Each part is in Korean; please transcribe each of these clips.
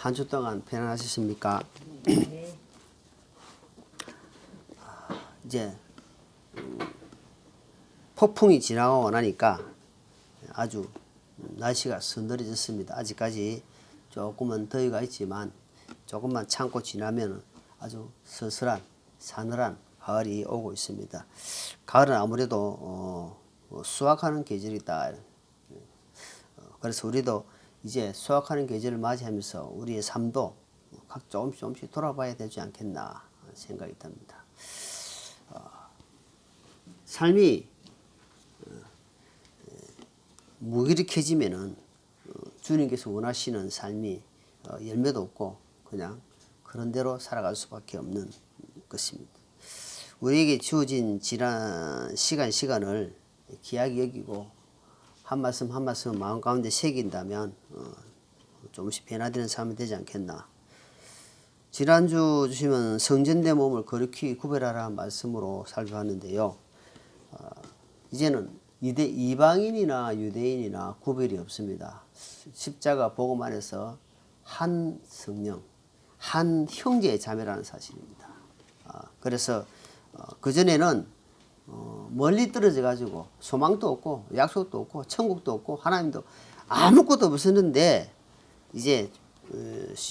한 주 동안 편안하셨습니까? 네. 이제 폭풍이 지나고 나니까 아주 날씨가 서늘해졌습니다. 아직까지 조금은 더위가 있지만 조금만 참고 지나면 아주 서늘한 사늘한 가을이 오고 있습니다. 가을은 아무래도 수확하는 계절이다. 그래서 우리도 이제 수확하는 계절을 맞이하면서 우리의 삶도 각 조금씩 돌아봐야 되지 않겠나 생각이 듭니다. 삶이 무기력해지면은 주님께서 원하시는 삶이 열매도 없고 그냥 그런 대로 살아갈 수밖에 없는 것입니다. 우리에게 주어진 지난 시간을 귀하게 여기고 한 말씀 한 말씀 마음 가운데 새긴다면 조금씩 변화되는 삶이 되지 않겠나. 지난주 주시면 성전된 몸을 거룩히 구별하라 말씀으로 살펴봤는데요. 이제는 이방인이나 유대인이나 구별이 없습니다. 십자가 복음 안에서 한 성령, 한 형제의 자매라는 사실입니다. 그래서 그전에는 멀리 떨어져 가지고 소망도 없고 약속도 없고 천국도 없고 하나님도 아무것도 없었는데 이제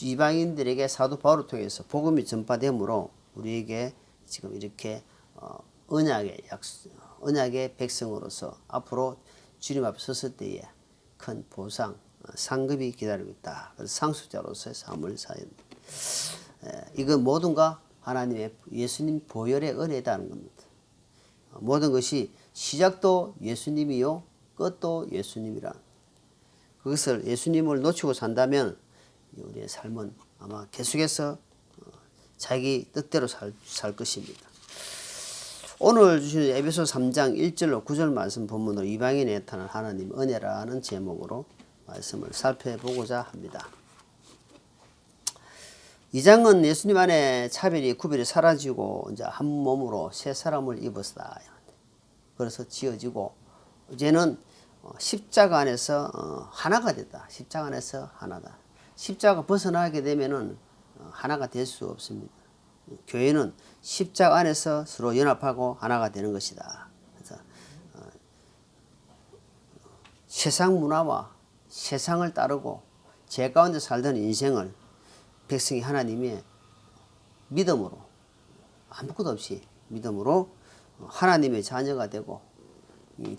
이방인들에게 사도 바울을 통해서 복음이 전파되므로 우리에게 지금 이렇게 언약의 백성으로서 앞으로 주님 앞에 섰을 때에 큰 보상, 상급이 기다리고 있다. 그래서 상속자로서의 삶을 사야 합니다. 이건 모든가 하나님의 예수님 보혈의 은혜다는 겁니다. 모든 것이 시작도 예수님이요 끝도 예수님이라. 그것을 예수님을 놓치고 산다면 우리의 삶은 아마 계속해서 자기 뜻대로 살 것입니다. 오늘 주신 에베소 3장 1절로 9절 말씀 본문으로 이방인에 나타난 하나님 은혜라는 제목으로 말씀을 살펴보고자 합니다. 이 장은 예수님 안에 차별이 구별이 사라지고 이제 한 몸으로 새 사람을 입었다. 그래서 지어지고 이제는 십자가 안에서 하나가 됐다. 십자가 안에서 하나다. 십자가 벗어나게 되면은 하나가 될 수 없습니다. 교회는 십자가 안에서 서로 연합하고 하나가 되는 것이다. 그래서 세상 문화와 세상을 따르고 죄 가운데 살던 인생을 백성이 하나님의 믿음으로 아무것도 없이 믿음으로 하나님의 자녀가 되고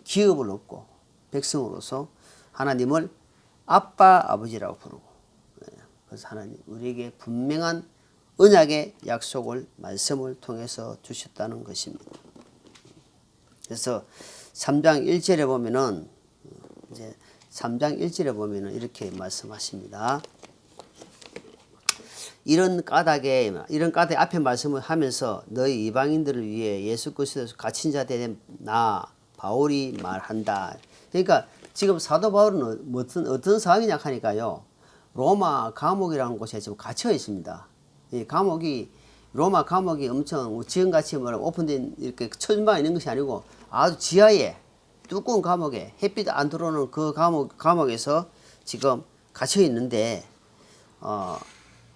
기업을 얻고 백성으로서 하나님을 아빠 아버지라고 부르고 그래서 하나님 우리에게 분명한 언약의 약속을 말씀을 통해서 주셨다는 것입니다. 그래서 3장 1절에 보면은 이제 3장 1절에 보면은 이렇게 말씀하십니다. 이런 까닭에 앞에 말씀을 하면서 너희 이방인들을 위해 예수 그리스도에서 갇힌 자 된 나 바울이 말한다. 그러니까 지금 사도 바울은 어떤 상황이냐 하니까요. 로마 감옥이라는 곳에 지금 갇혀 있습니다. 이 감옥이 로마 감옥이 엄청 지금같이 오픈된 이렇게 천막이 있는 것이 아니고 아주 지하에 두꺼운 감옥에 햇빛 안 들어오는 그 감옥에서 지금 갇혀 있는데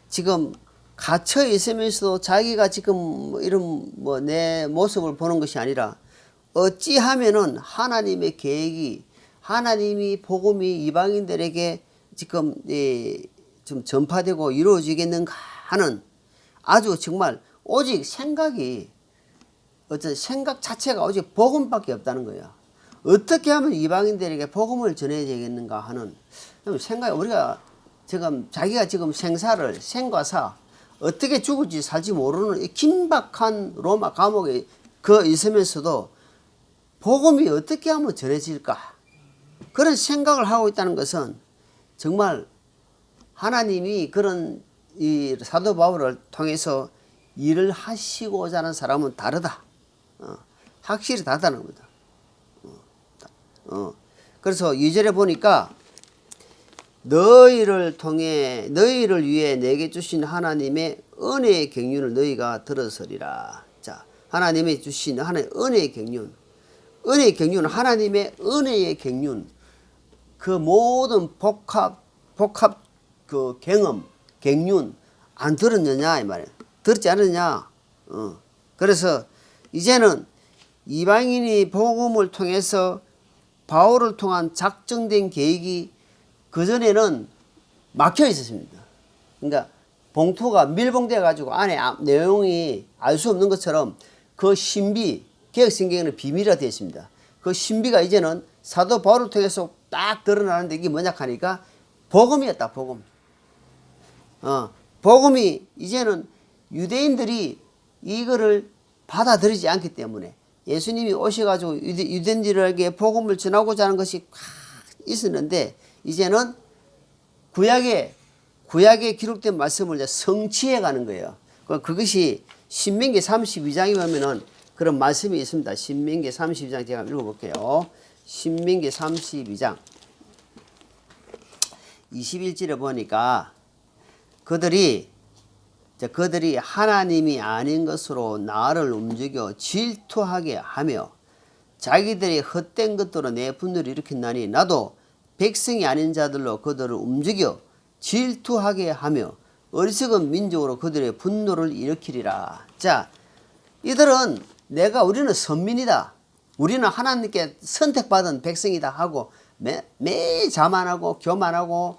지금 갇혀 있으면서도 자기가 지금 이런 내 모습을 보는 것이 아니라 어찌하면은 하나님의 계획이 하나님이 복음이 이방인들에게 지금 좀 전파되고 이루어지겠는가 하는 아주 정말 오직 생각이 어떤 생각 자체가 오직 복음밖에 없다는 거예요. 어떻게 하면 이방인들에게 복음을 전해야 되겠는가 하는 생각이 우리가 지금 자기가 지금 생과사 어떻게 죽을지 살지 모르는 이 긴박한 로마 감옥에 있으면서도 복음이 어떻게 하면 전해질까 그런 생각을 하고 있다는 것은 정말 하나님이 그런 이 사도 바울을 통해서 일을 하시고자 하는 사람은 다르다. 확실히 다르다는 겁니다. 그래서 2절에 보니까 너희를 위해 내게 주신 하나님의 은혜의 경륜을 너희가 들었으리라. 자, 하나님이 주신 하나님의 은혜의 경륜. 은혜의 경륜은 하나님의 은혜의 경륜. 그 모든 복합 그 갱륜 안 들었느냐 이 말이에요. 들었지 않느냐. 그래서 이제는 이방인이 복음을 통해서 바울을 통한 작정된 계획이 그전에는 막혀 있었습니다. 그러니까 봉투가 밀봉돼 가지고 안에 내용이 알 수 없는 것처럼 그 신비, 개혁성경에는 비밀화 되어 있습니다. 그 신비가 이제는 사도 바울을 통해서 딱 드러나는데 이게 뭐냐 하니까 복음이었다. 복음. 복음이 이제는 유대인들이 이거를 받아들이지 않기 때문에 예수님이 오셔가지고 유대인들에게 복음을 전하고자 하는 것이 있었는데 이제는 구약에 기록된 말씀을 이제 성취해 가는 거예요. 그것이 신명기 32장에 보면은 그런 말씀이 있습니다. 신명기 32장 제가 읽어볼게요. 신명기 32장 21절에 보니까 그들이 하나님이 아닌 것으로 나를 움직여 질투하게 하며 자기들의 헛된 것들로 내 분노를 일으켰나니 나도 백성이 아닌 자들로 그들을 움직여 질투하게 하며 어리석은 민족으로 그들의 분노를 일으키리라. 자, 이들은 우리는 선민이다. 우리는 하나님께 선택받은 백성이다 하고 매일 자만하고 교만하고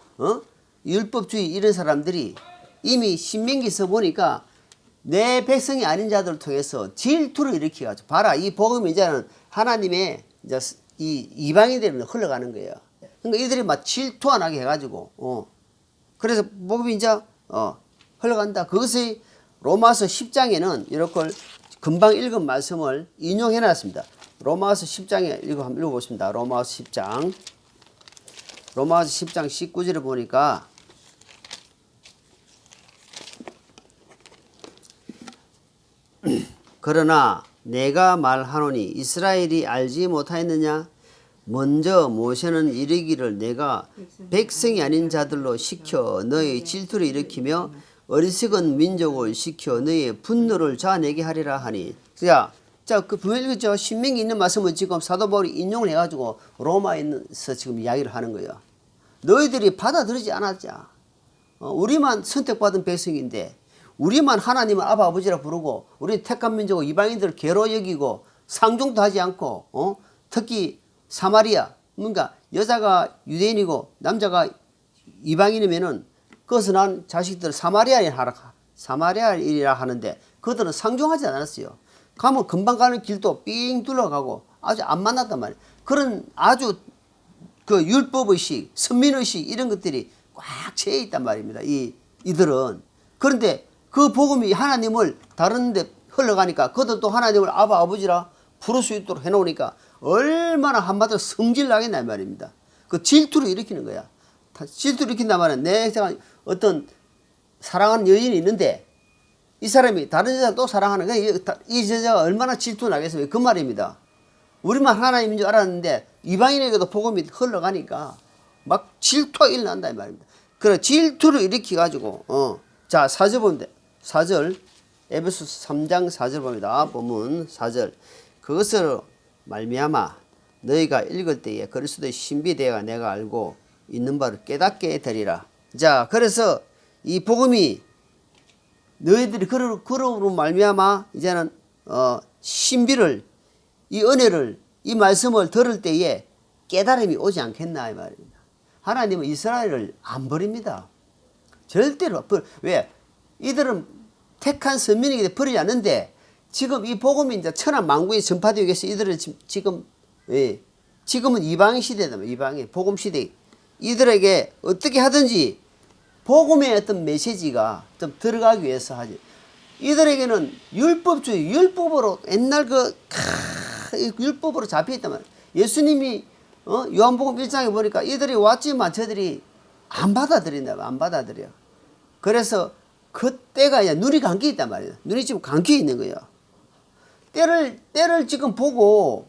율법주의 이런 사람들이 이미 신명기서 보니까 내 백성이 아닌 자들을 통해서 질투를 일으켜가지고 봐라 이 복음이 이제는 하나님의 이제 이 이방인들은 흘러가는 거예요. 그러니까 이들이 막 질투 안 하게 해가지고 그래서 복음이 이제 흘러간다. 그것이 로마서 10장에는 이렇게 금방 읽은 말씀을 인용해 놨습니다. 로마서 10장에 한번 읽어보겠습니다. 로마서 10장 19절에 보니까 그러나 내가 말하노니 이스라엘이 알지 못하였느냐? 먼저 모세는 이르기를 내가 백성이 아닌 자들로 시켜 너의 질투를 일으키며 어리석은 민족을 시켜 너의 분노를 자아내게 하리라 하니. 자, 그 분명히 신명기 있는 말씀을 지금 사도 바울이 인용을 해가지고 로마에서 지금 이야기를 하는 거예요. 너희들이 받아들이지 않았자. 우리만 선택받은 백성인데 우리만 하나님을 아바 아버지라 부르고 우리 택한 민족을 이방인들을 괴로 여기고 상종도 하지 않고 특히 사마리아 그러니까 여자가 유대인이고 남자가 이방인이면은 그것은 난 자식들을 사마리아인이라 하는데 그들은 상종하지 않았어요. 가면 금방 가는 길도 삥 둘러가고 아주 안 만났단 말이에요. 그런 아주 그 율법의식, 선민의식 이런 것들이 꽉 채 있단 말입니다. 이들은. 그런데 그 복음이 하나님을 다른 데 흘러가니까 그들도 하나님을 아바 아버지라 부를 수 있도록 해놓으니까 얼마나 한마디로 성질 나겠나 말입니다. 그 질투를 일으키는 거야. 질투를 일으킨단 말은 내가 어떤 사랑하는 여인이 있는데 이 사람이 다른 여자를 또 사랑하는 거야. 이 여자가 얼마나 질투 나겠어요. 그 말입니다. 우리만 하나님인 줄 알았는데 이방인에게도 복음이 흘러가니까 막 질투가 일어난다 이 말입니다. 그래 질투를 일으켜 가지고 자 4절 보면 돼. 4절 에베소서 3장 4절 봅니다. 본문 4절 그것으로 말미암아 너희가 읽을 때에 그리스도의 신비되어 내가 알고 있는 바를 깨닫게 되리라. 자 그래서 이 복음이 너희들이 그러므로 말미암아 이제는 신비를 이 은혜를 이 말씀을 들을 때에 깨달음이 오지 않겠나 이 말입니다. 하나님은 이스라엘을 안 버립니다. 절대로 왜? 이들은 택한 선민이기 때문에 버리지 않는데 지금 이 복음이 이제 천하 만국에 전파되기 위해서 이들은 지금은 이방인 시대다. 이방인 복음 시대. 이들에게 어떻게 하든지 복음의 어떤 메시지가 좀 들어가기 위해서 하지. 이들에게는 율법으로 옛날 율법으로 잡혀있단 말이에요. 예수님이 요한복음 1장에 보니까 이들이 왔지만 저들이 안 받아들인다. 안 받아들여. 그래서 그때가 눈이 감겨 있단 말이에요. 눈이 지금 감겨 있는 거예요. 때를 지금 보고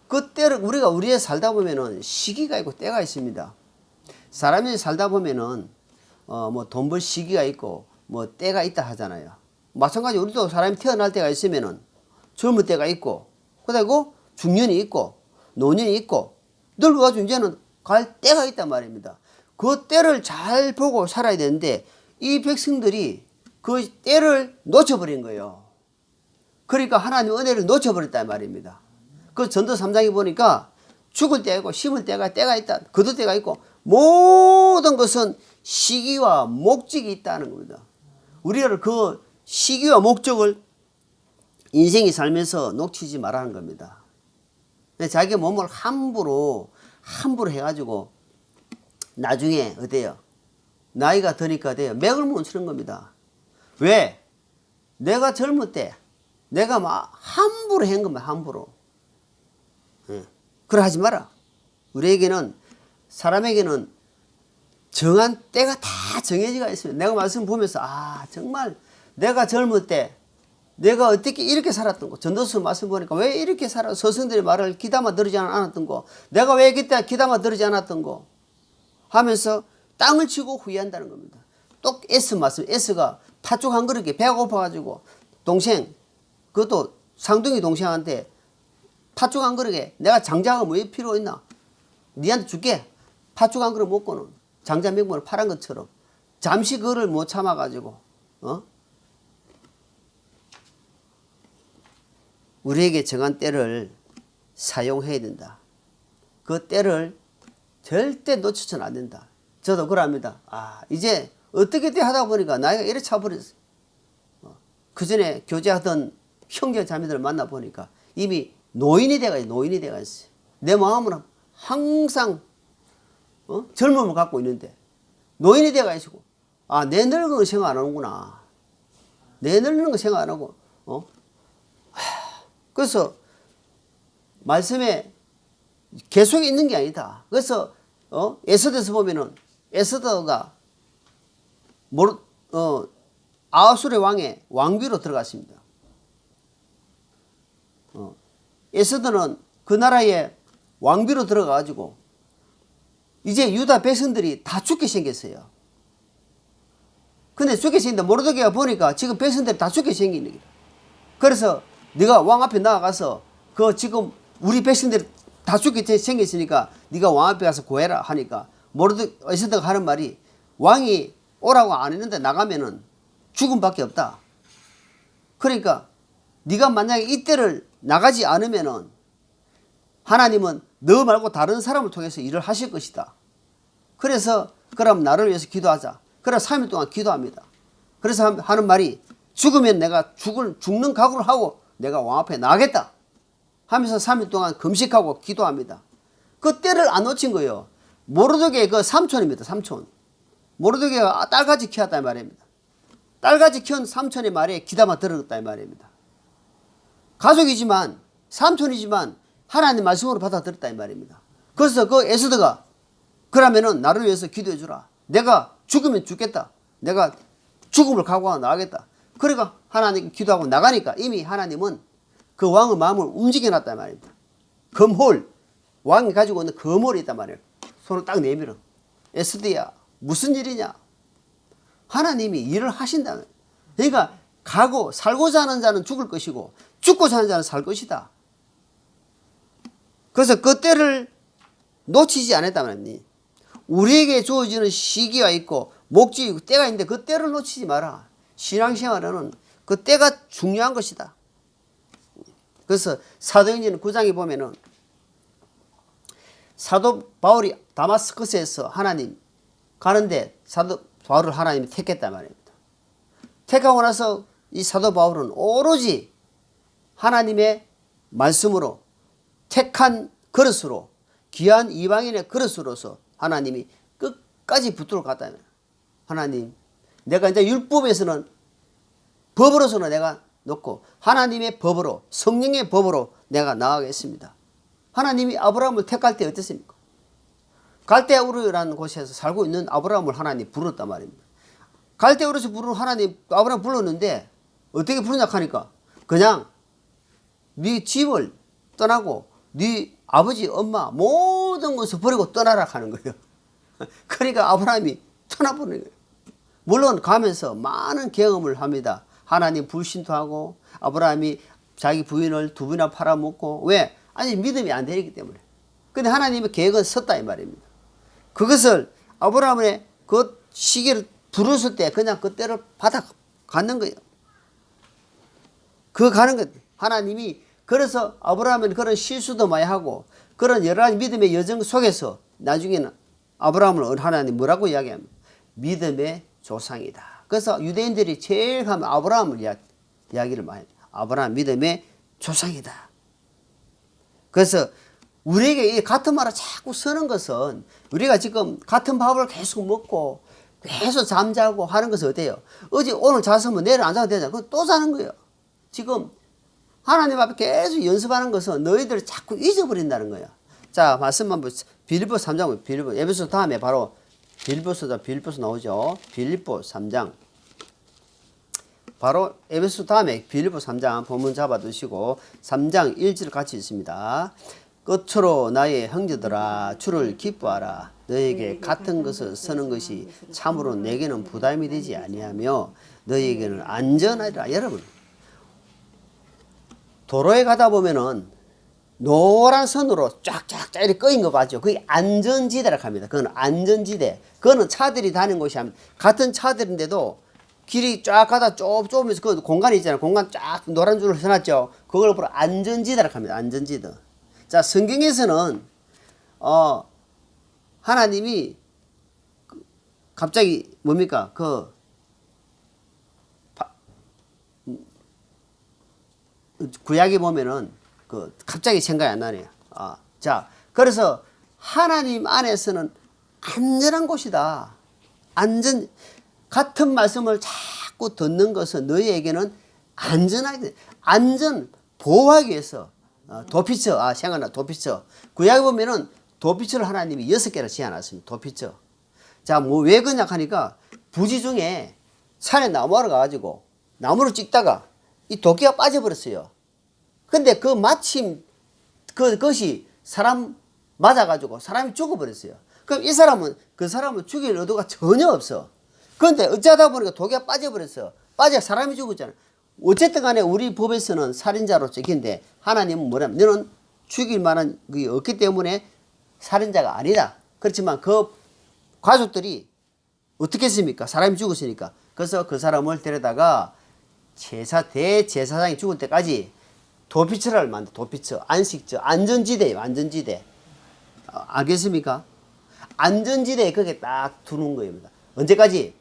그 때를 우리가 살다 보면은 시기가 있고 때가 있습니다. 사람이 살다 보면은 뭐 돈 벌 시기가 있고 뭐 때가 있다 하잖아요. 마찬가지 우리도 사람이 태어날 때가 있으면은 젊을 때가 있고 그리고 중년이 있고 노년이 있고 늙어가지고 이제는 갈 때가 있단 말입니다. 그 때를 잘 보고 살아야 되는데 이 백성들이 그 때를 놓쳐버린 거예요. 그러니까 하나님 은혜를 놓쳐버렸단 말입니다. 그 전도 3장에 보니까 죽을 때가 있고 심을 때가 있다. 거둘 때가 있고 모든 것은 시기와 목적이 있다는 겁니다. 우리가 그 시기와 목적을 인생이 살면서 놓치지 말라는 겁니다. 자기 몸을 함부로 해가지고 나중에 어때요? 나이가 드니까 어때요? 맥을 못 추는 겁니다. 왜? 내가 젊을 때 내가 막 함부로 한 겁니다. 함부로. 그래 하지 마라. 우리에게는 사람에게는 정한 때가 다 정해지가 있습니다. 내가 말씀 보면서 정말 내가 젊을 때 내가 어떻게 이렇게 살았던 거, 전도서 말씀 보니까 왜 이렇게 서성들의 말을 귀담아 들으지 않았던 거, 내가 왜 그때 귀담아 들으지 않았던 거 하면서 땅을 치고 후회한다는 겁니다. 또 S 말씀, S가 팥죽 한 그릇에 배가 고파가지고 동생, 그것도 상둥이 동생한테 팥죽 한 그릇에 내가 장자가 뭐 필요 있나? 니한테 줄게. 팥죽 한 그릇 먹고는 장자 명분을 팔은 것처럼 잠시 그거를 못 참아가지고 우리에게 정한 때를 사용해야 된다. 그 때를 절대 놓쳐서는 안 된다. 저도 그럽니다. 이제 어떻게 때 하다 보니까 나이가 이래 차버렸어요. 그 전에 교제하던 형제 자매들을 만나보니까 이미 노인이 돼가 있어요. 내 마음은 항상 젊음을 갖고 있는데 노인이 돼가 있고 내 늙은 거 생각 안 하는구나. 내 늙는 거 생각 안 하고 그래서 말씀에 계속 있는 게 아니다. 그래서 에스더에서 보면은 에스더가 아하술의 왕의 왕비로 들어갔습니다. 에스더는 그 나라의 왕비로 들어가가지고 이제 유다 백성들이 다 죽게 생겼어요. 근데 죽게 생긴다 모르드게가 보니까 지금 백성들이 다 죽게 생기는 거야. 그래서 네가 왕 앞에 나아가서 지금 우리 백성들이 다 죽게 생겼으니까 네가 왕 앞에 가서 구해라 하니까 에스더가 하는 말이 왕이 오라고 안 했는데 나가면은 죽음밖에 없다. 그러니까 네가 만약에 이때를 나가지 않으면은 하나님은 너 말고 다른 사람을 통해서 일을 하실 것이다. 그래서 그럼 나를 위해서 기도하자. 그래 3일 동안 기도합니다. 그래서 하는 말이 죽으면 내가 죽는 각오를 하고 내가 왕 앞에 나가겠다 하면서 3일 동안 금식하고 기도합니다. 그 때를 안 놓친 거예요. 모르드게의 그 삼촌입니다. 삼촌. 모르드게가 딸같이 키웠단 말입니다. 딸같이 키운 삼촌의 말에 귀담아 들었단 말입니다. 가족이지만 삼촌이지만 하나님 말씀으로 받아들였단 말입니다. 그래서 그 에스더가 그러면은 나를 위해서 기도해 주라. 내가 죽으면 죽겠다. 내가 죽음을 각오하고 나가겠다. 그러니까 하나님께 기도하고 나가니까 이미 하나님은 그 왕의 마음을 움직여 놨단 말입니다. 검홀, 왕이 가지고 있는 검홀이 있단 말이에요. 손을 딱 내밀어. 에스더야 무슨 일이냐? 하나님이 일을 하신다. 그러니까 살고자 하는 자는 죽을 것이고 죽고자 하는 자는 살 것이다. 그래서 그 때를 놓치지 않았단 말이니 우리에게 주어지는 시기가 있고 목적이 있고 때가 있는데 그 때를 놓치지 마라. 신앙생활은 그 때가 중요한 것이다. 그래서 사도행전 9장에 보면은 사도 바울이 다마스커스에서 하나님 가는데 사도 바울을 하나님이 택했단 말입니다. 택하고 나서 이 사도 바울은 오로지 하나님의 말씀으로 택한 그릇으로 귀한 이방인의 그릇으로서 하나님이 끝까지 붙들어 갔다. 하나님 내가 이제 율법에서는 법으로서는 내가 놓고 하나님의 법으로 성령의 법으로 내가 나아가겠습니다. 하나님이 아브라함을 택할 때 어땠습니까? 갈대우르라는 곳에서 살고 있는 아브라함을 하나님 불렀단 말입니다. 갈대우르에서 부르는 하나님 아브라함 불렀는데 어떻게 부르냐 하니까 그냥 네 집을 떠나고 네 아버지 엄마 모든 것을 버리고 떠나라 하는 거예요. 그러니까 아브라함이 떠나버리는 거예요. 물론 가면서 많은 경험을 합니다. 하나님 불신도하고 아브라함이 자기 부인을 두 번이나 팔아먹고 왜? 아직 믿음이 안 되기 때문에. 근데 하나님의 계획은 섰다 이 말입니다. 그것을 아브라함의 그 시기를 부르실 때 그냥 그때를 받아 가는 거예요. 그거 가는 거예요. 하나님이 그래서 아브라함은 그런 실수도 많이 하고 그런 여러 가지 믿음의 여정 속에서 나중에는 아브라함을 하나님 뭐라고 이야기합니까? 믿음의 조상이다. 그래서 유대인들이 제일 하면 아브라함을 이야기를 많이 해요. 아브라함 믿음의 조상이다. 그래서 우리에게 이 같은 말을 자꾸 쓰는 것은 우리가 지금 같은 밥을 계속 먹고 계속 잠자고 하는 것은 어때요? 어제 오늘 잤으면 내일 안 자도 되잖아. 그럼 또 자는 거예요. 지금 하나님 앞에 계속 연습하는 것은 너희들을 자꾸 잊어버린다는 거예요. 자, 말씀 한번 빌립보 3장, 빌립보, 에베소 다음에 바로 빌립보서 나오죠. 빌립보 3장. 바로 에베소 다음에 빌립보 3장 본문 잡아 두시고 3장 1절 같이 있습니다. 끝으로 나의 형제들아 주를 기뻐하라. 너에게 같은 것을 쓰는 것이 참으로 내게는 부담이 되지 아니하며 너에게는 안전하리라. 여러분, 도로에 가다 보면은 노란 선으로 쫙쫙쫙 이렇게 꺼인 거 봤죠. 그게 안전지대라고 합니다. 그건 안전지대. 그거는 차들이 다니는 곳이 아니면 같은 차들인데도 길이 쫙 가다 좁으면서 그 공간이 있잖아요. 공간 쫙 노란 줄을 해놨죠. 그걸 보러 안전지대라고 합니다. 안전지대. 자, 성경에서는 하나님이 갑자기 뭡니까? 구약에 보면은 갑자기 생각이 안 나네요. 자, 그래서 하나님 안에서는 안전한 곳이다. 같은 말씀을 자꾸 듣는 것은 너희에게는 안전 보호하기 위해서 도피처, 생각나, 도피처. 구약에 보면은 도피처를 하나님이 6개나 지어놨습니다. 도피처. 자, 왜 그러냐 하니까 부지 중에 산에 나무를 가가지고 나무를 찍다가 이 도끼가 빠져버렸어요. 근데 마침 그것이 사람 맞아가지고 사람이 죽어버렸어요. 그럼 이 사람은 그 사람을 죽일 의도가 전혀 없어. 그런데 어쩌다 보니까 도끼가 빠져버렸어. 사람이 죽었잖아. 어쨌든 간에 우리 법에서는 살인자로 찍힌데 하나님은 뭐냐면 너는 죽일 만한 게 없기 때문에 살인자가 아니다. 그렇지만 그 가족들이 어떻게 했습니까? 사람이 죽었으니까. 그래서 그 사람을 데려다가 대제사장이 죽을 때까지 도피처를 만들어. 도피처, 안식처, 안전지대예요. 안전지대. 알겠습니까? 안전지대에 그렇게 딱 두는 거입니다. 언제까지?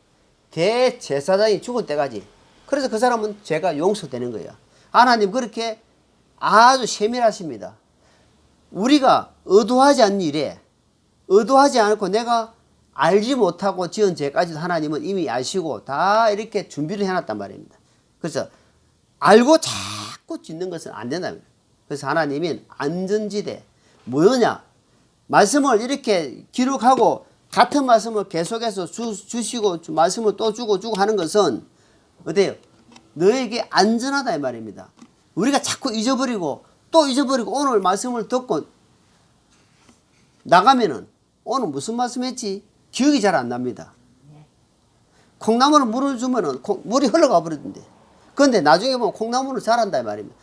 대제사장이 죽을 때까지. 그래서 그 사람은 죄가 용서되는 거예요. 하나님 그렇게 아주 세밀하십니다. 우리가 의도하지 않는 일에 의도하지 않고 내가 알지 못하고 지은 죄까지도 하나님은 이미 아시고 다 이렇게 준비를 해놨단 말입니다. 그래서 알고 자꾸 짓는 것은 안 된다. 그래서 하나님은 안전지대 뭐냐? 말씀을 이렇게 기록하고 같은 말씀을 계속해서 주시고 말씀을 또 주고 하는 것은 어때요? 너에게 안전하다 이 말입니다. 우리가 자꾸 잊어버리고 또 잊어버리고 오늘 말씀을 듣고 나가면은 오늘 무슨 말씀했지? 기억이 잘 안 납니다. 콩나물을 물을 주면은 물이 흘러가 버리던데. 그런데 나중에 보면 콩나물을 자란다 이 말입니다.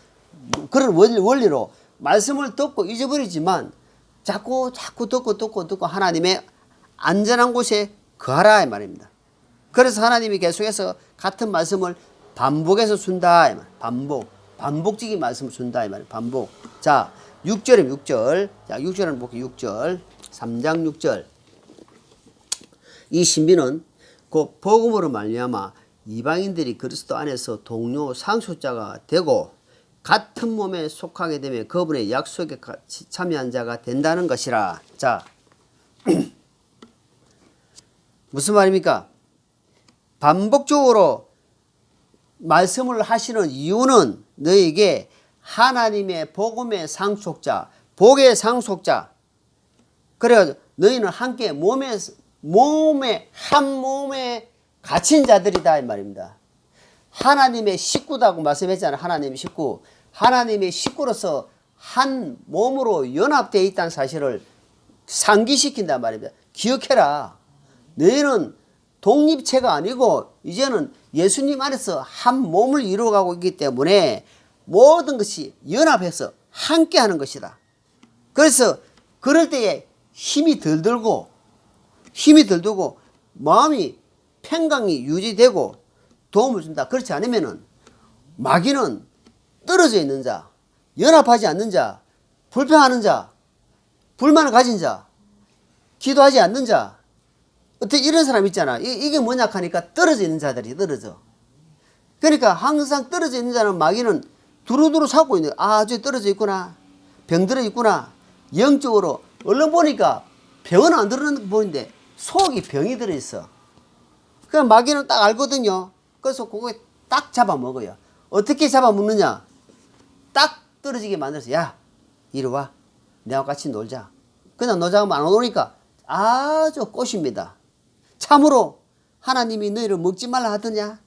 그런 원리로 말씀을 듣고 잊어버리지만 자꾸 듣고 하나님의 안전한 곳에 거하라 이 말입니다. 그래서 하나님이 계속해서 같은 말씀을 반복해서 준다 이 말. 반복적인 말씀을 준다 이 말. 반복. 자, 6절이면 6절. 자, 6절은 볼게요. 6절. 3장 6절. 이 신비는 그 복음으로 말미암아 이방인들이 그리스도 안에서 동료 상속자가 되고 같은 몸에 속하게 되면 그분의 약속에 참여한 자가 된다는 것이라. 자, 무슨 말입니까? 반복적으로 말씀을 하시는 이유는 너에게 하나님의 복음의 상속자, 복의 상속자. 그래가지고 너희는 함께 한 몸에 갇힌 자들이다 이 말입니다. 하나님의 식구다고 말씀했잖아요. 하나님의 식구. 하나님의 식구로서 한 몸으로 연합되어 있다는 사실을 상기시킨단 말입니다. 기억해라. 너희는 독립체가 아니고 이제는 예수님 안에서 한 몸을 이루어가고 있기 때문에 모든 것이 연합해서 함께 하는 것이다. 그래서 그럴 때에 힘이 덜 들고 마음이 평강이 유지되고 도움을 준다. 그렇지 않으면은 마귀는 떨어져 있는 자, 연합하지 않는 자, 불평하는 자, 불만을 가진 자, 기도하지 않는 자, 어떻게 이런 사람 있잖아. 이게 뭐냐 하니까 떨어져 있는 자들이 떨어져. 그러니까 항상 떨어져 있는 자는 마귀는 두루두루 찾고 있는 거야. 아, 저 떨어져 있구나. 병들어 있구나. 영적으로 얼른 보니까 병은 안 들어는 보이는데 속이 병이 들어있어. 그냥 마귀는 딱 알거든요. 그래서 그거에 딱 잡아먹어요. 어떻게 잡아먹느냐? 딱 떨어지게 만들어서 야, 이리 와. 내와 같이 놀자. 그냥 놀자고 안 오니까 아주 꽃입니다. 참으로 하나님이 너희를 먹지 말라 하더냐?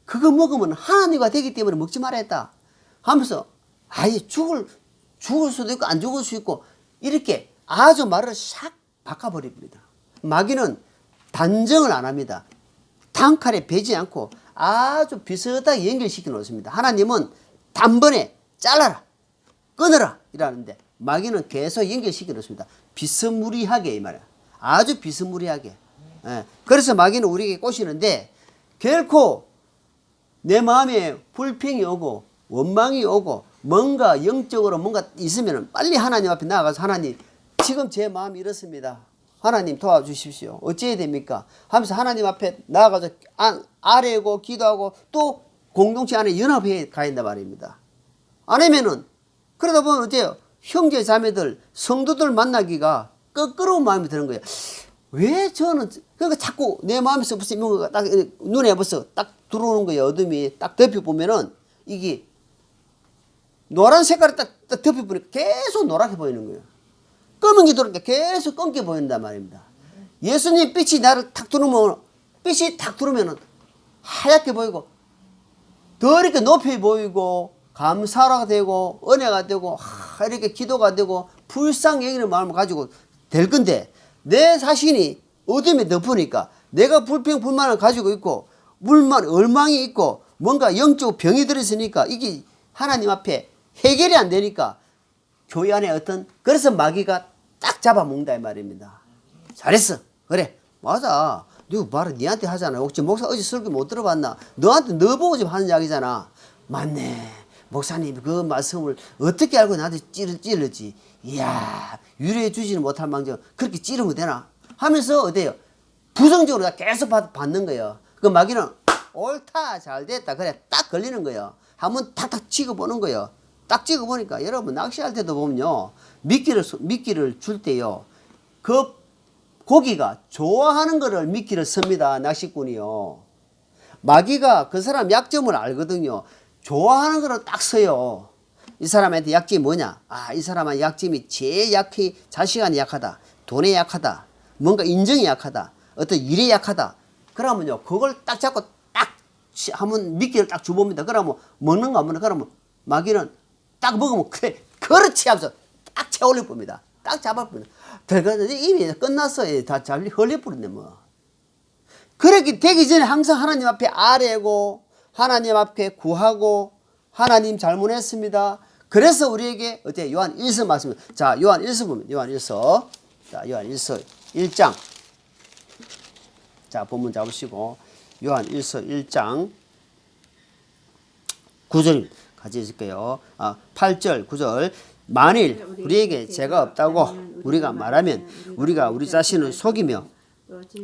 그거 먹으면 하나님과 되기 때문에 먹지 말라 했다 하면서 아예 죽을 수도 있고 안 죽을 수 있고 이렇게 아주 말을 샥 바꿔버립니다. 마귀는 단정을 안 합니다. 단칼에 베지 않고 아주 비슷하게 연결시켜 놓습니다. 하나님은 단번에 잘라라, 끊어라 이라는데 마귀는 계속 연결시켜 놓습니다. 비스무리하게 이 말이야. 아주 비스무리하게. 예. 그래서 마귀는 우리에게 꼬시는데 결코 내 마음에 불평이 오고 원망이 오고 뭔가 영적으로 뭔가 있으면 빨리 하나님 앞에 나아가서 하나님 지금 제 마음이 이렇습니다. 하나님 도와주십시오. 어찌해야 됩니까? 하면서 하나님 앞에 나아가서 아뢰고 기도하고 또 공동체 안에 연합해 가야 된단 말입니다. 아니면은 그러다 보면 어때요? 형제 자매들 성도들 만나기가 껄끄러운 마음이 드는 거예요. 왜 저는 그러니까 자꾸 내 마음에서 무슨 뭔가 딱 눈에 벌써 딱 들어오는 거예요. 어둠이 딱 덮여보면은 이게 노란 색깔이 딱 덮여보니까 계속 노랗게 보이는 거예요. 검은 게 들어오니까 계속 검게 보인단 말입니다. 예수님 빛이 나를 탁 들어오면 빛이 탁 들어오면은 하얗게 보이고 더 이렇게 높이 보이고 감사가 되고 은혜가 되고 이렇게 기도가 되고 불쌍히 여기는 마음을 가지고 될 건데 내 자신이 어둠에 덮으니까 내가 불평 불만을 가지고 있고 얼망이 있고 뭔가 영적 병이 들어있으니까 이게 하나님 앞에 해결이 안 되니까 교회 안에 그래서 마귀가 딱 잡아먹는다 이 말입니다. 잘했어. 그래 맞아. 너 말을 니한테 하잖아. 혹시 목사 어제 설교 못 들어봤나? 너한테 너 보고 지금 하는 이야기잖아. 맞네. 목사님 그 말씀을 어떻게 알고 나한테 찔렀지. 이야 유래해 주지는 못할 망정 그렇게 찌르면 되나? 하면서 어때요? 부정적으로 계속 받는 거예요. 그 마귀는 옳다 잘됐다 그래 딱 걸리는 거예요. 한번 탁탁 찍어보는 거예요. 딱 찍어보니까 여러분 낚시할 때도 보면요. 미끼를 줄 때요. 그 고기가 좋아하는 거를 미끼를 씁니다. 낚시꾼이요. 마귀가 그 사람 약점을 알거든요. 좋아하는 거를 딱 써요. 이 사람한테 약점이 뭐냐? 아, 이 사람은 약점이 자식한테 약하다. 돈에 약하다. 뭔가 인정이 약하다. 어떤 일에 약하다. 그러면요. 그걸 딱 잡고 딱 한번 미끼를 딱 줘봅니다. 그러면 먹는 거 안 먹는 거 그러면 마귀는 딱 먹으면 그래 그렇지 하면서 딱 채올려 봅니다. 딱 잡아봅니다. 들어가서 이미 끝났어요. 다 잘 흘려버렸네 뭐. 그렇게 되기 전에 항상 하나님 앞에 아뢰고 하나님 앞에 구하고 하나님 잘못했습니다. 그래서 우리에게 어때 요한 1서 말씀. 자 요한 1서 보면 요한 1서. 자 요한 1서 1장. 자 본문 잡으시고 요한 1서 1장 9절 같이 읽을게요. 8절 9절. 만일 우리에게 죄가 없다고 우리가 말하면 우리가 우리 자신을 속이며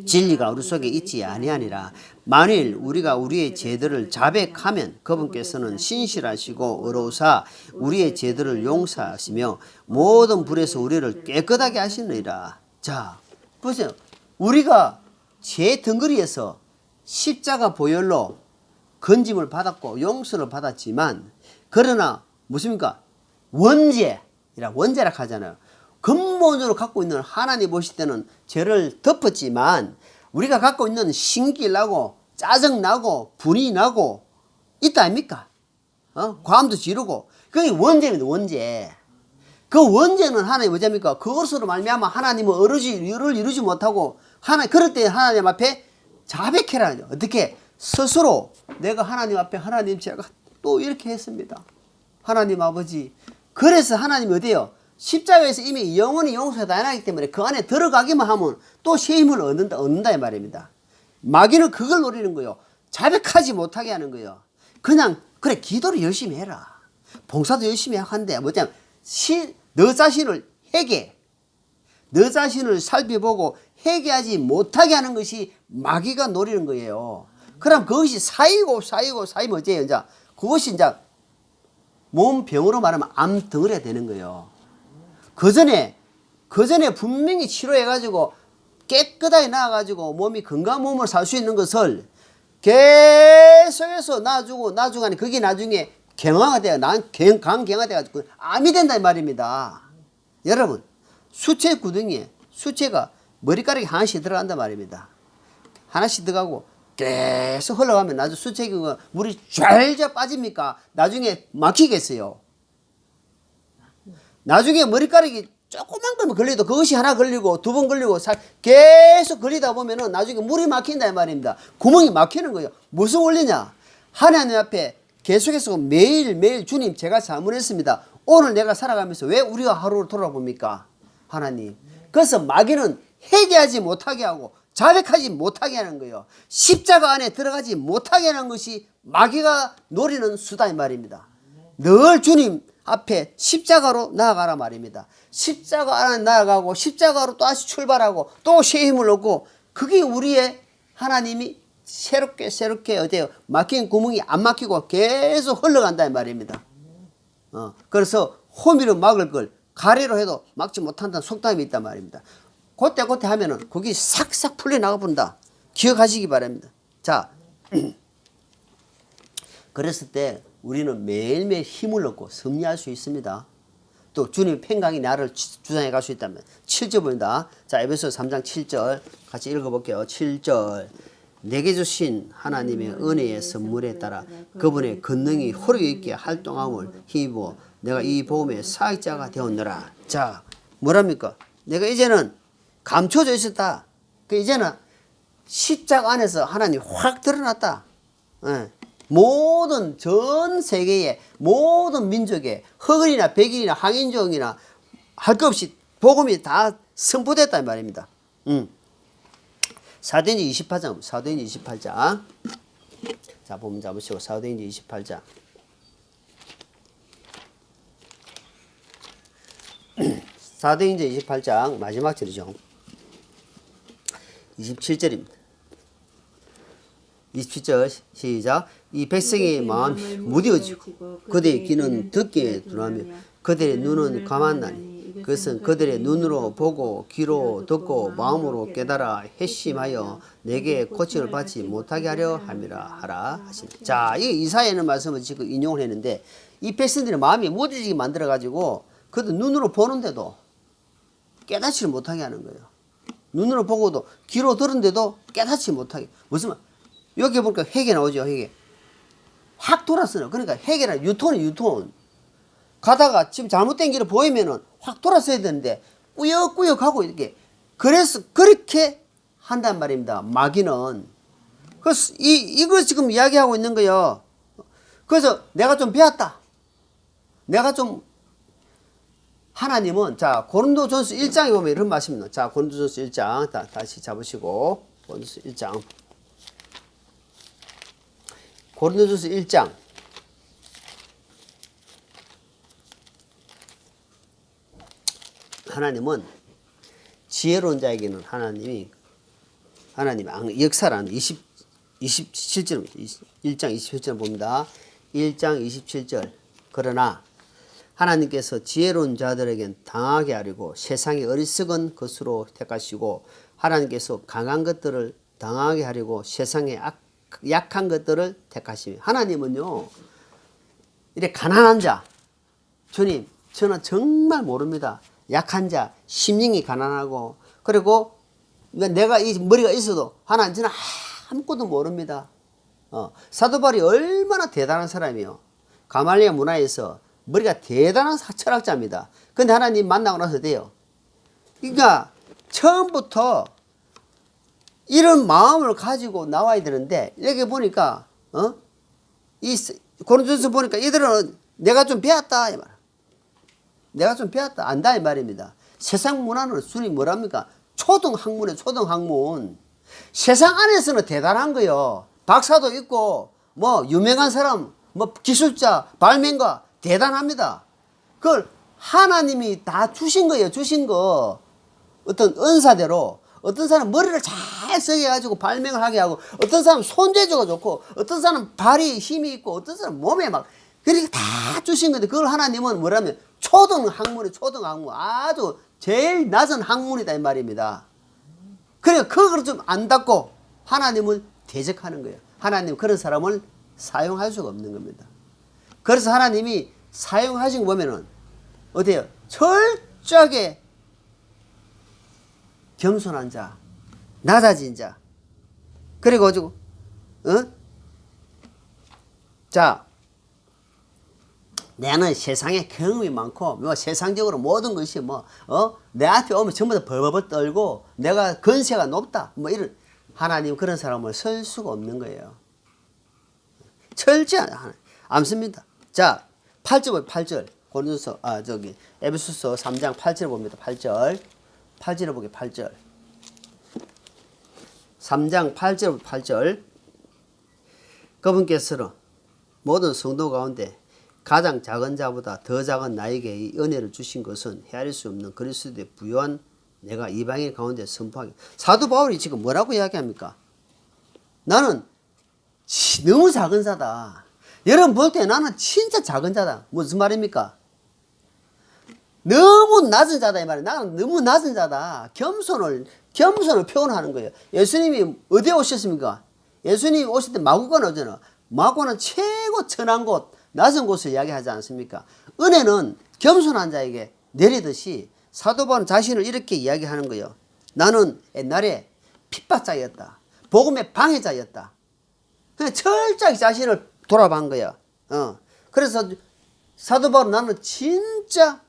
진리가 우리 속에 있지 아니하니라. 만일 우리가 우리의 죄들을 자백하면 그분께서는 신실하시고 의로우사 우리의 죄들을 용서하시며 모든 불에서 우리를 깨끗하게 하시느니라. 자 보세요. 우리가 죄 덩어리에서 십자가 보혈로 건짐을 받았고 용서를 받았지만 그러나 무엇입니까? 원죄라 하잖아요. 근본적으로 갖고 있는 하나님 보실 때는 죄를 덮었지만 우리가 갖고 있는 신기 나고 짜증나고 분이 나고 있다 아닙니까? 과음도 지르고 그게 원죄입니다. 원죄. 그 원죄는 하나님 뭐냐입니까? 그것으로 말미암아 하나님은 의를 이루지 못하고 그럴 때 하나님 앞에 자백해라. 어떻게? 스스로 내가 하나님 앞에 하나님 제가 또 이렇게 했습니다. 하나님 아버지. 그래서 하나님이 어디에요? 십자가에서 이미 영원히 용서가 다 해놨기 때문에 그 안에 들어가기만 하면 또 새 힘을 얻는다 이 말입니다. 마귀는 그걸 노리는 거예요. 자백하지 못하게 하는 거예요. 그냥 그래 기도를 열심히 해라. 봉사도 열심히 한데 뭐냐면 너 자신을 회개, 너 자신을 살펴보고 회개하지 못하게 하는 것이 마귀가 노리는 거예요. 그럼 그것이 쌓이면 어째요? 이제 그것이 이제 몸 병으로 말하면 암덩어리가 되는 거예요. 그 전에 분명히 치료해가지고 깨끗하게 나아가지고 몸이 건강한 몸을 살 수 있는 것을 계속해서 나중에 그게 나중에 경화가 돼요. 강경화돼가지고 암이 된다 이 말입니다. 여러분 수체 구덩이에 수체가 머리카락이 하나씩 들어간단 말입니다. 하나씩 들어가고 계속 흘러가면 나중에 수체 물이 쫙 빠집니까? 나중에 막히겠어요. 나중에 머리카락이 조그만 거면 걸려도 그것이 하나 걸리고 두 번 걸리고 계속 걸리다 보면은 나중에 물이 막힌다 이 말입니다. 구멍이 막히는 거예요. 무슨 원리냐? 하나님 앞에 계속해서 매일매일 주님 제가 잘못했습니다. 오늘 내가 살아가면서 왜 우리가 하루를 돌아봅니까? 하나님. 그래서 마귀는 회개하지 못하게 하고 자백하지 못하게 하는 거예요. 십자가 안에 들어가지 못하게 하는 것이 마귀가 노리는 수다인 말입니다. 늘 주님 앞에 십자가로 나아가라 말입니다. 십자가 안에 나아가고 십자가로 다시 출발하고 또 새 힘을 얻고 그게 우리의 하나님이 새롭게 어때요? 막힌 구멍이 안 막히고 계속 흘러간다는 말입니다. 그래서 호미로 막을 걸 가래로 해도 막지 못한다는 속담이 있단 말입니다. 그때 하면은 거기 싹싹 풀려나가 본다. 기억하시기 바랍니다. 자, 그랬을 때 우리는 매일매일 힘을 얻고 승리할 수 있습니다. 또 주님의 평강이 나를 주장해 갈 수 있다면 7절 보인다. 자, 에베소 3장 7절 같이 읽어볼게요. 7절 내게 주신 하나님의 은혜의 선물에 따라 그분의 권능이 호력 있게 활동함을 힘입어 내가 이 복음의 사역자가 되었노라. 자, 뭐랍니까? 내가 이제는 감춰져 있었다. 이제는 십자가 안에서 하나님이 확 드러났다. 모든 전 세계의 모든 민족의 흑인이나 백인이나 항인종이나 할 것 없이 복음이 다 선포됐단 말입니다. 사도행전 28장, 사도행전 28장. 자, 보면 잡으시고 사도행전 28장. 사도행전 28장 마지막 절이죠. 27절입니다. 27절 시작. 이 백성의 마음이 무뎌지고 그들의 귀는 듣기에 둔하며 그들의 눈은 감았나니 그것은 그들의 눈으로 보고 귀로 듣고 마음으로 깨달아 회심하여 내게 고침을 받지 못하게 하려 함이라 하라 하십니다. 자, 이 이사야는 말씀을 지금 인용을 했는데 이 백성들의 마음이 무뎌지게 만들어 가지고 그들 눈으로 보는데도 깨닫지를 못하게 하는 거예요. 눈으로 보고도 귀로 들은데도 깨닫지 못하게. 무슨 말? 여기 보니까 회개 나오죠. 회개. 확 돌았어요. 그러니까 회개는 유턴. 가다가 지금 잘못된 길을 보이면은 확 돌았어야 되는데 꾸역꾸역 하고 이렇게. 그래서 그렇게 한단 말입니다. 마귀는. 그래서 이거 지금 이야기하고 있는 거예요. 그래서 내가 좀 배웠다. 내가 좀 하나님은 자 고린도전서 1장에 보면 이런 말씀입니다. 자 고린도전서 1장 다시 잡으시고 고린도전서 1장. 고린도전서 1장 하나님은 지혜로운 자에게는 하나님 역사라는 27절 1장 27절 봅니다. 1장 27절 그러나 하나님께서 지혜로운 자들에겐 당하게 하려고 세상의 어리석은 것으로 택하시고 하나님께서 강한 것들을 당하게 하려고 세상의 약한 것들을 택하시며 하나님은요 이렇게 가난한 자 주님 저는 정말 모릅니다. 약한 자 심령이 가난하고 그리고 내가 이 머리가 있어도 하나님 저는 아무것도 모릅니다. 사도 바울이 얼마나 대단한 사람이요. 가말리아 문화에서 머리가 대단한 철학자입니다. 근데 하나님 만나고 나서 돼요. 그러니까 처음부터 이런 마음을 가지고 나와야 되는데 여기 보니까 이 고린도전서 보니까 이들은 내가 좀 배웠다 이 말. 내가 좀 배웠다 안다 이 말입니다. 세상 문화는 순위 뭐랍니까? 초등학문에 초등학문. 세상 안에서는 대단한 거요. 박사도 있고 뭐 유명한 사람, 뭐 기술자, 발명가 대단합니다. 그걸 하나님이 다 주신 거예요. 주신 거. 어떤 은사대로 어떤 사람 머리를 잘 쓰게 해가지고 발명을 하게 하고, 어떤 사람 손재주가 좋고, 어떤 사람 발이 힘이 있고, 어떤 사람 몸에 막 그렇게 다 주신 건데, 그걸 하나님은 뭐라면 초등학문이 초등학문, 아주 제일 낮은 학문이다 이 말입니다. 그러니까 그걸 좀 안닫고 하나님을 대적하는 거예요. 하나님 그런 사람을 사용할 수가 없는 겁니다. 그래서 하나님이 사용하신 거 보면은 어때요? 철저하게 겸손한 자, 낮아진 자, 그리고 가지고 자, 나는 세상에 경험이 많고 뭐 세상적으로 모든 것이 내 앞에 오면 전부 다 벌벌 떨고 내가 건세가 높다 뭐 이런, 하나님 그런 사람을 쓸 수가 없는 거예요. 철저히 않습니다. 자, 8절 8절 고린도서 에베소서 3장 8절 봅니다. 8절을 보게. 8절 3장 8절 8절 그분께서는 모든 성도 가운데 가장 작은 자보다 더 작은 나에게 이 은혜를 주신 것은 헤아릴 수 없는 그리스도의 부요한 내가 이방인 가운데 선포하기. 사도 바울이 지금 뭐라고 이야기합니까? 나는 너무 작은 자다. 여러분 볼 때 나는 진짜 작은 자다. 무슨 말입니까? 너무 낮은 자다 이 말이에요. 나는 너무 낮은 자다. 겸손을 표현하는 거예요. 예수님이 어디에 오셨습니까? 예수님이 오실 때 마구간 오잖아. 마구간은 최고 천한 곳, 낮은 곳을 이야기하지 않습니까? 은혜는 겸손한 자에게 내리듯이 사도 바울은 자신을 이렇게 이야기하는 거예요. 나는 옛날에 핍박자였다. 복음의 방해자였다. 그냥 철저하게 자신을 돌아본 거야. 그래서 사도 바울은 나는 진짜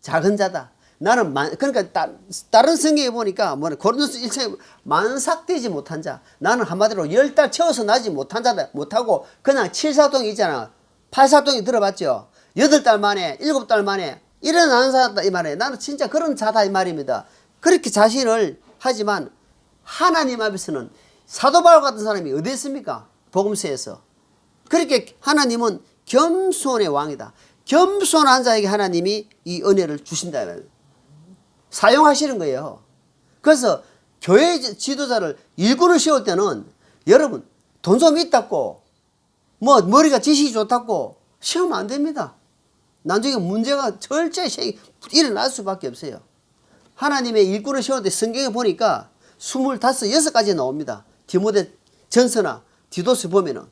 작은 자다. 나는 그러니까 다른 성경에 보니까 고린도서 1장에 만삭되지 못한 자. 나는 한마디로 10달 채워서 나지 못한 자다. 못하고 그냥 7사동이 있잖아. 8사동이 들어봤죠. 8달 만에 7달 만에 일어나는 자다 이 말이에요. 나는 진짜 그런 자다 이 말입니다. 그렇게 자신을 하지만 하나님 앞에서는 사도 바울 같은 사람이 어디 있습니까? 복음서에서. 그렇게 하나님은 겸손의 왕이다. 겸손한 자에게 하나님이 이 은혜를 주신다. 사용하시는 거예요. 그래서 교회 지도자를 일꾼을 세울 때는 여러분 돈 좀 있다고 뭐 머리가 지식이 좋다고 세우면 안 됩니다. 나중에 문제가 철저히 일어날 수밖에 없어요. 하나님의 일꾼을 세울 때 성경에 보니까 25, 6가지 나옵니다. 디모데 전서나 디도스 보면은.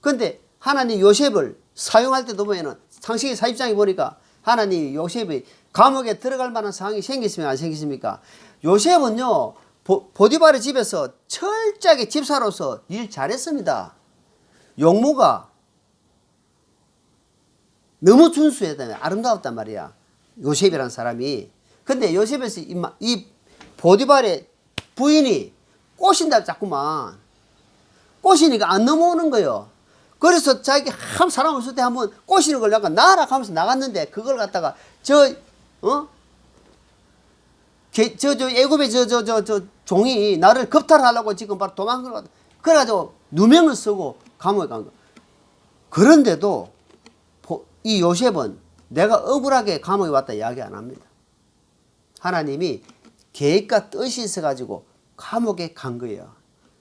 근데 하나님 요셉을 사용할 때도 보면은 창세기 40장에 보니까 하나님 요셉이 감옥에 들어갈 만한 상황이 생겼습니까? 안 생겼습니까? 요셉은요, 보디발의 집에서 철저하게 집사로서 일 잘했습니다. 용모가 너무 준수했다며 아름다웠단 말이야. 요셉이라는 사람이. 근데 요셉에서 이 보디발의 부인이 꼬신다 자꾸만. 꼬시니까 안 넘어오는 거예요. 그래서 자기 한 사람 없을 때 한번 꼬시는 걸 약간 나라 하면서 나갔는데 그걸 갖다가 애굽의 저 종이 나를 겁탈하려고 지금 바로 도망간 거. 그래가지고 누명을 쓰고 감옥에 간 거. 그런데도 이 요셉은 내가 억울하게 감옥에 왔다 이야기 안 합니다. 하나님이 계획과 뜻이 있어가지고 감옥에 간 거예요.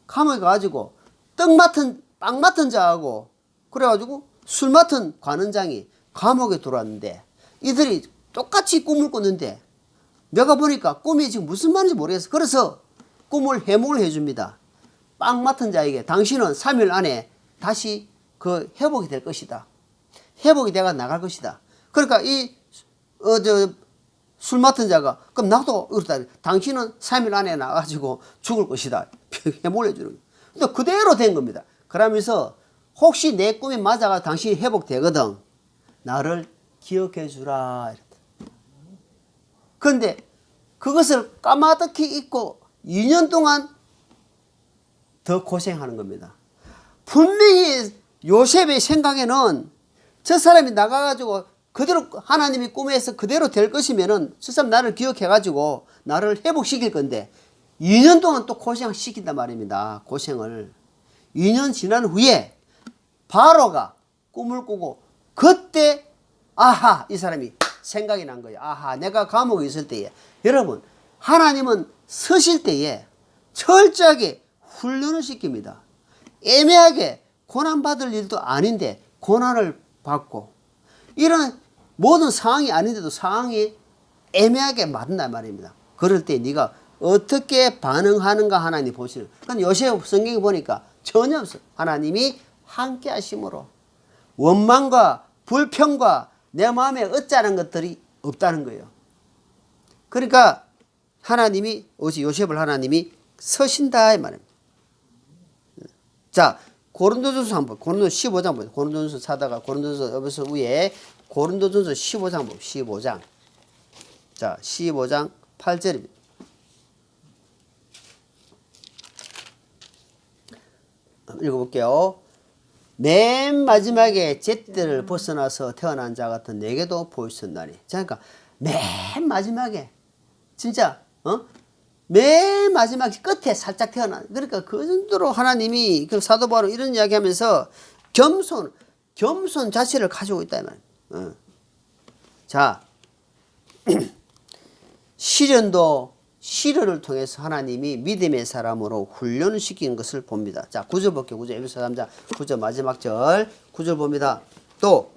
감옥에 가가지고 빵 맡은 자하고 그래가지고 술 맡은 관원장이 감옥에 들어왔는데 이들이 똑같이 꿈을 꿨는데 내가 보니까 꿈이 지금 무슨 말인지 모르겠어. 그래서 꿈을 해몽을 해줍니다. 빵 맡은 자에게 당신은 3일 안에 다시 회복이 될 것이다. 회복이 돼가 나갈 것이다. 그러니까 술 맡은 자가 그럼 나도 그렇다. 당신은 3일 안에 나가지고 죽을 것이다. 해몽을 해주는 거예요. 근데 그대로 된 겁니다. 그러면서 혹시 내 꿈이 맞아가 당신이 회복되거든. 나를 기억해 주라. 그런데 그것을 까마득히 잊고 2년 동안 더 고생하는 겁니다. 분명히 요셉의 생각에는 저 사람이 나가가지고 그대로 하나님이 꿈에서 그대로 될 것이면은 저 사람 나를 기억해가지고 나를 회복시킬 건데 2년 동안 또 고생시킨단 말입니다. 고생을. 2년 지난 후에 바로가 꿈을 꾸고 그때 아하 이 사람이 생각이 난 거예요. 아하 내가 감옥에 있을 때에 여러분 하나님은 서실 때에 철저하게 훈련을 시킵니다. 애매하게 고난받을 일도 아닌데 고난을 받고 이런 모든 상황이 아닌데도 상황이 애매하게 맞는단 말입니다. 그럴 때 네가 어떻게 반응하는가 하나님 보시는. 근데 요새 성경에 보니까 전혀 없어. 하나님이 함께 하심으로 원망과 불평과 내 마음에 어쩌는 것들이 없다는 거예요. 그러니까 하나님이 오직 요셉을 하나님이 서신다 이 말입니다. 자 고린도전서 한번 고린도전서 15장 보세요. 고린도전서 찾다가 고린도전서 여기서 위에 고린도전서 15장 보세요. 15장. 자 15장 8절입니다. 읽어볼게요. 맨 마지막에 잿들을 벗어나서 태어난 자 같은 내게도 보이셨나니. 자, 그러니까 맨 마지막에 진짜 맨 마지막 끝에 살짝 태어난. 그러니까 그 정도로 하나님이 그 사도 바울은 이런 이야기하면서 겸손 자체를 가지고 있다 이 말이에요. 자 시련을 통해서 하나님이 믿음의 사람으로 훈련을 시키는 것을 봅니다. 자, 9절 볼게요. 9절, 에베소 3장 9절 마지막 절 9절 봅니다. 또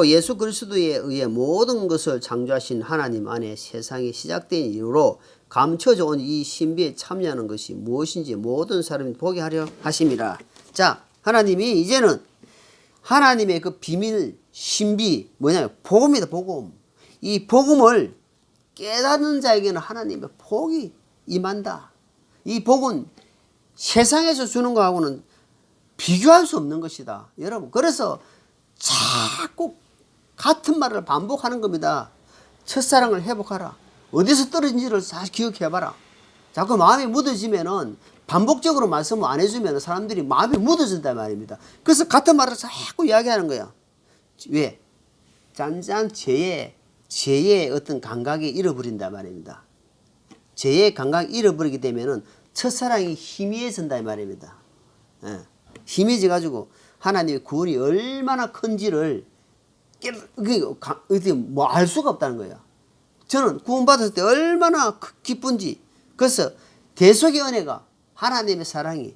예수 그리스도에 의해 모든 것을 창조하신 하나님 안에 세상이 시작된 이후로 감춰져 온 이 신비에 참여하는 것이 무엇인지 모든 사람이 보게 하려 하심이라. 자, 하나님이 이제는 하나님의 그 비밀 신비 뭐냐면 복음이다. 복음. 이 복음을 깨닫는 자에게는 하나님의 복이 임한다. 이 복은 세상에서 주는 거하고는 비교할 수 없는 것이다. 여러분 그래서 자꾸 같은 말을 반복하는 겁니다. 첫사랑을 회복하라. 어디서 떨어진지를 잘 기억해봐라. 자꾸 마음이 묻어지면은 반복적으로 말씀을 안 해주면 사람들이 마음이 묻어진단 말입니다. 그래서 같은 말을 자꾸 이야기하는 거야. 왜? 짠짠 죄의 어떤 감각이 잃어버린단 말입니다. 죄의 감각이 잃어버리게 되면은 첫사랑이 희미해진다 이 말입니다. 예. 희미해져 가지고 하나님의 구원이 얼마나 큰지를 뭐 알 수가 없다는 거예요. 저는 구원받았을 때 얼마나 기쁜지. 그래서 대속의 은혜가 하나님의 사랑이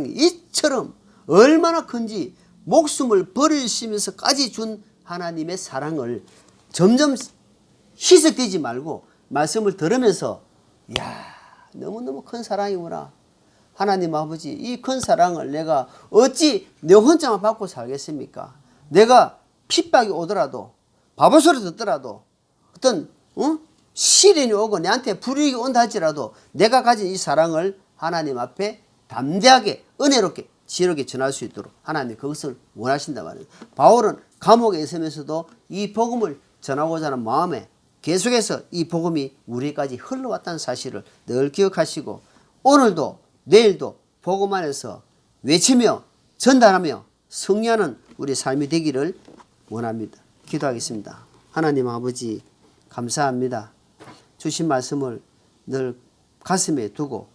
이처럼 얼마나 큰지 목숨을 버리시면서까지 준 하나님의 사랑을 점점 희석되지 말고 말씀을 들으면서 야 너무너무 큰 사랑이구나. 하나님 아버지 이 큰 사랑을 내가 어찌 내 혼자만 받고 살겠습니까? 내가 핍박이 오더라도 바보소리 듣더라도 어떤 시련이 오고 내한테 불이익이 온다 할지라도 내가 가진 이 사랑을 하나님 앞에 담대하게 은혜롭게 지혜롭게 전할 수 있도록 하나님 그것을 원하신다 말이에요. 바울은 감옥에 있으면서도 이 복음을 전하고자 하는 마음에 계속해서 이 복음이 우리까지 흘러왔다는 사실을 늘 기억하시고 오늘도 내일도 복음 안에서 외치며 전달하며 승리하는 우리 삶이 되기를 원합니다. 기도하겠습니다. 하나님 아버지 감사합니다. 주신 말씀을 늘 가슴에 두고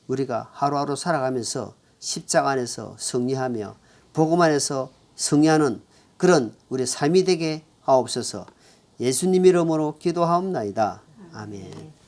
우리가 하루하루 살아가면서 십자가 안에서 승리하며 복음 안에서 승리하는 그런 우리 삶이 되게 하옵소서. 예수님 이름으로 기도하옵나이다. 아멘.